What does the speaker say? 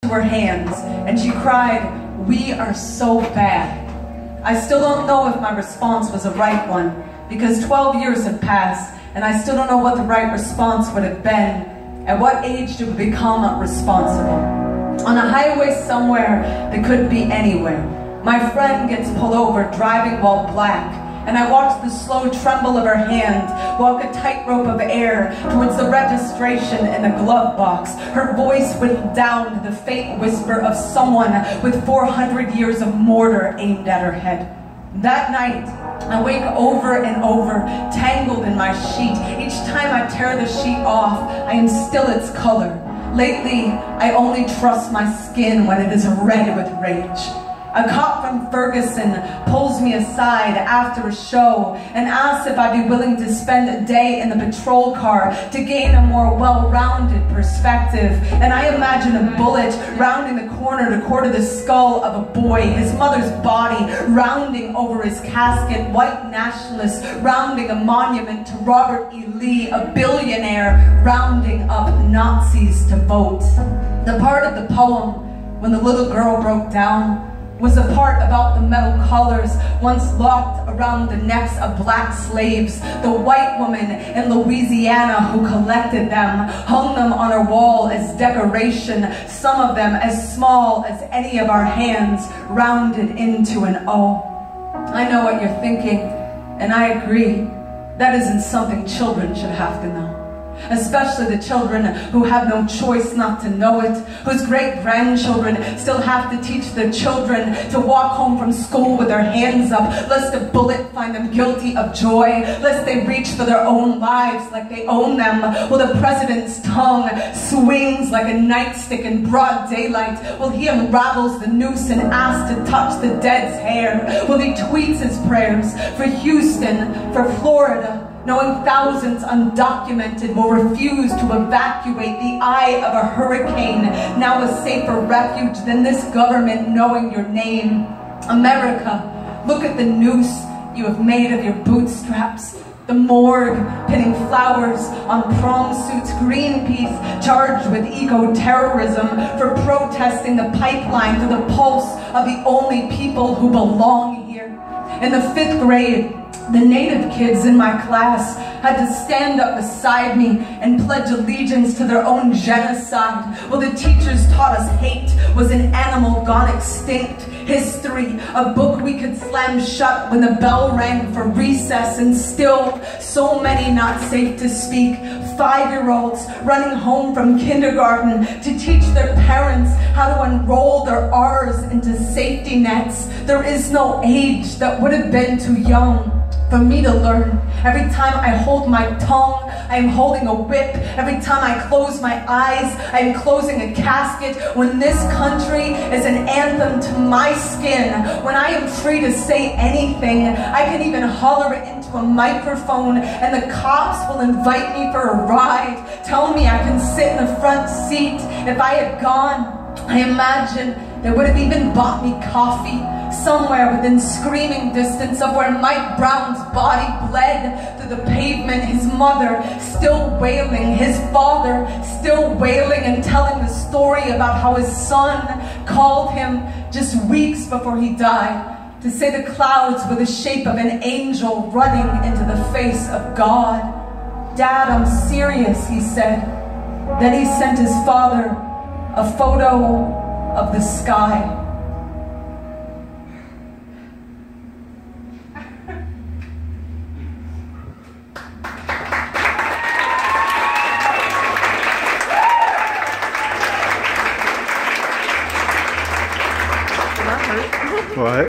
to her hands, and she cried, "We are so bad." I still don't know if my response was a right one, because 12 years have passed, and I still don't know what the right response would have been. At what age do we become responsible? On a highway somewhere that could be anywhere, my friend gets pulled over driving while black, and I watch the slow tremble of her hand walk a tightrope of air towards the registration in the glove box, her voice whittled down to the faint whisper of someone with 400 years of mortar aimed at her head. That night, I wake over and over, tangled in my sheet. Each time I tear the sheet off, I am still its color. Lately, I only trust my skin when it is red with rage. A cop from Ferguson pulls me aside after a show and asks if I'd be willing to spend a day in the patrol car to gain a more well-rounded perspective. And I imagine a bullet rounding the corner to quarter the skull of a boy, his mother's body rounding over his casket, white nationalists rounding a monument to Robert E. Lee, a billionaire rounding up Nazis to vote. The part of the poem, when the little girl broke down, was a part about the metal collars once locked around the necks of black slaves. The white woman in Louisiana who collected them, hung them on her wall as decoration, some of them as small as any of our hands, rounded into an O. I know what you're thinking, and I agree. That isn't something children should have to know. Especially the children who have no choice not to know it, whose great-grandchildren still have to teach their children to walk home from school with their hands up, lest a bullet find them guilty of joy, lest they reach for their own lives like they own them, while the president's tongue swings like a nightstick in broad daylight, while he unravels the noose and asks to touch the dead's hair, while he tweets his prayers for Houston, for Florida, knowing thousands undocumented will refuse to evacuate the eye of a hurricane, now a safer refuge than this government knowing your name. America, look at the noose you have made of your bootstraps. The morgue pinning flowers on prom suits, Greenpeace charged with eco-terrorism for protesting the pipeline through the pulse of the only people who belong here. In the 5th grade, the native kids in my class had to stand up beside me and pledge allegiance to their own genocide, while the teachers taught us hate was an animal gone extinct. History, a book we could slam shut when the bell rang for recess, and still so many not safe to speak. 5-year-olds running home from kindergarten to teach their parents how to unroll their R's into safety nets. There is no age that would have been too young for me to learn. Every time I hold my tongue, I am holding a whip. Every time I close my eyes, I am closing a casket. When this country is an anthem to my skin, when I am free to say anything, I can even holler it into a microphone, and the cops will invite me for a ride, tell me I can sit in the front seat. If I had gone, I imagine they would have even bought me coffee somewhere within screaming distance of where Mike Brown's body bled through the pavement, his mother still wailing, his father still wailing and telling the story about how his son called him just weeks before he died to say the clouds were the shape of an angel running into the face of God. "Dad, I'm serious," he said. Then he sent his father a photo of the sky. What?